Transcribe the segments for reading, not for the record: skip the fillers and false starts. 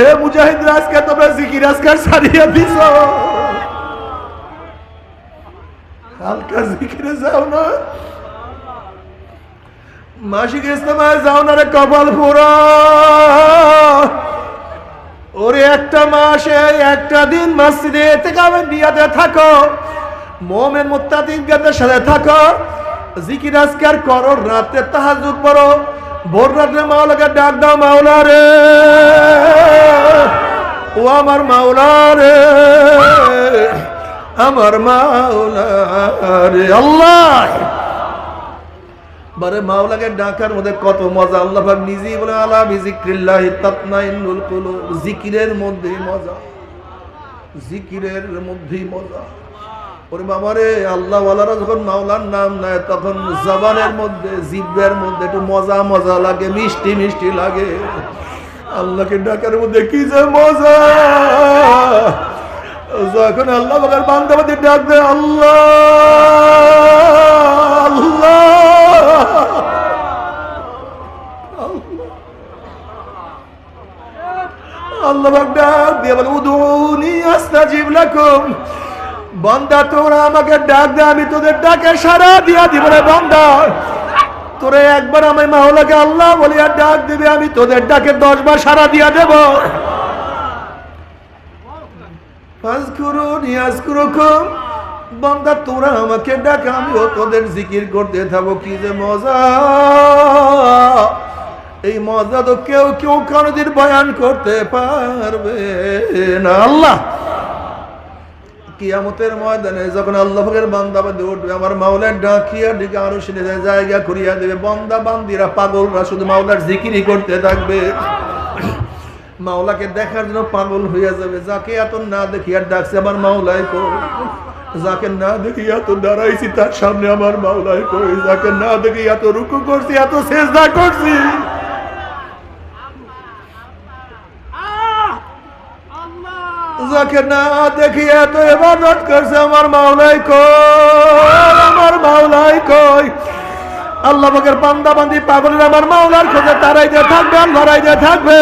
এ মুজাহিদরা আজকে তোমরা জিকির আজকার ছাড়িয়ে দিছ, হালকা জিকিরে যাও না, মাসিক ইস্তেমায় যাও না রে কপাল পোড়া। ওরে একটা মাসে একটা দিন মসজিদে ইতিকাফে নিয়াতে থাকো, মুমিন মুত্তাকিনদের সাথে থাকো, জিকির আজকার করো, রাতে তাহাজ্জুদ পড়ো, ভোর রাতে মাওলাকে ডাক দাও, মাওলা রে ও আমার মাওলা রে, আমার মাওলা রে। আল্লাহ বারে মাওলাকে ডাকার মধ্যে কত মজা, আল্লাহ পাক নিজেই বলে আলা বিজিক্রিল্লাহি তাতমাইন্নুল কুলুব, জিকিরের মধ্যে মজা, জিকিরের মধ্যেই মজা। ওরে বাবারে, আল্লাহ ওয়ালারা যখন মাওলার নাম নেয় তখন জবানের মধ্যে, জিহ্বার মধ্যে একটু মজা মজা লাগে, মিষ্টি মিষ্টি লাগে। আল্লাহকে ডাকার মধ্যে কি যে মজা, যখন আল্লাহ পাকের বান্দা বান্দি ডাক দেয় আল্লাহ আল্লাহ, আল্লাহ পাক ডাক দিয়ে বলে উদুনি আস্তাজিব লাকুম, বান্দা তোরা আমাকে ডাক দে, আমি তোদের ডাকে সাড়া দিয়া দিব রে বান্দা। তোরে একবার আমি মাওলাকে আল্লাহ বলিয়া ডাক দিবে, আমি তোদের ডাকে 10 বার সাড়া দিয়া দেব। ফাজকুরুনি আযকুরুকুম, বান্দা তোরা আমাকে ডাক, আমিও তোদের জিকির করতে থাকবো। কি যে মজা, এই মজা তো কেউ কেউ কোনদিন বয়ান করতে পারবে না। আল্লাহ কিয়ামতের ময়দানে যখন আল্লাহ পাকের বান্দা বান্দী উঠবে, আমার মাওলার ডাকিয়া দিকে আরো শুনে জায়গা করিয়া দেবে, বান্দা বান্দিরা পাগলরা শুধু মাওলার জিকিরই করতে থাকবে, মাওলাকে দেখার জন্য পাগল হইয়া যাবে। যাকে এত না দেখিয়া ডাকছে আমার মাওলাই কই, যাকে না দেখিয়া তো দাঁড়াইছি তার সামনে আমার মাওলাই কই, যাকে না দেখি এত রুকু করছি, এত সেজদা করছি, যাকে না দেখি এত ইবাদত করছে আমার মাওলাই কই, আমার মাওলাই কই। আল্লাহ পাকের বান্দা বান্দি পাগলের আমার মাওলার খোঁজে তারাইতে থাকবে, লড়াইতে থাকবে।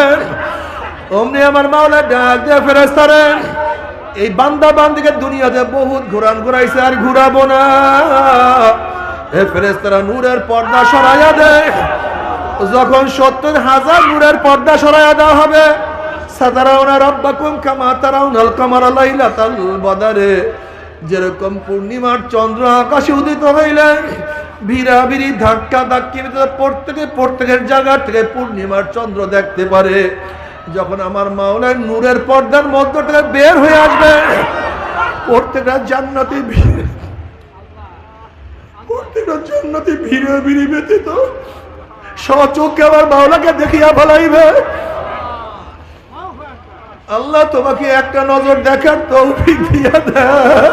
অমনি আমার মাওলা ডাক দিয়ে ফেরেশতারে, এই বান্দা বান্দিকে দুনিয়াতে বহুত ঘোরান ঘুরাইছে, আর ঘুরাবো না। এ ফেরেশতারা নূরের পর্দা সরাইয়া দেয়, যখন 70,000 নূরের পর্দা সরাইয়া দেওয়া হবে, সাতারাউনা রাব্বাকুম কামা তারাউনাল কামারা লাইলাতাল বদরে, যেরকম পূর্ণিমার চন্দ্র আকাশে উদিত হইলে ভিড়াভিড়ি ধাক্কা ধাক্কি প্রত্যেকের জায়গা থেকে পূর্ণিমার চন্দ্র দেখতে পারে, যখন আমার মাওলার নূরের পর্দার মধ্য থেকে বের হয়ে আসবে, প্রত্যেকটা জান্নাতি ভিড়ে ভিড়ি ব্যতীত সচক্ষে আমার মাওলাকে দেখিয়া ফেলাইবে। আল্লাহ তোমাকে একটা নজর দেখার তৌফিক দিয়া দেয়।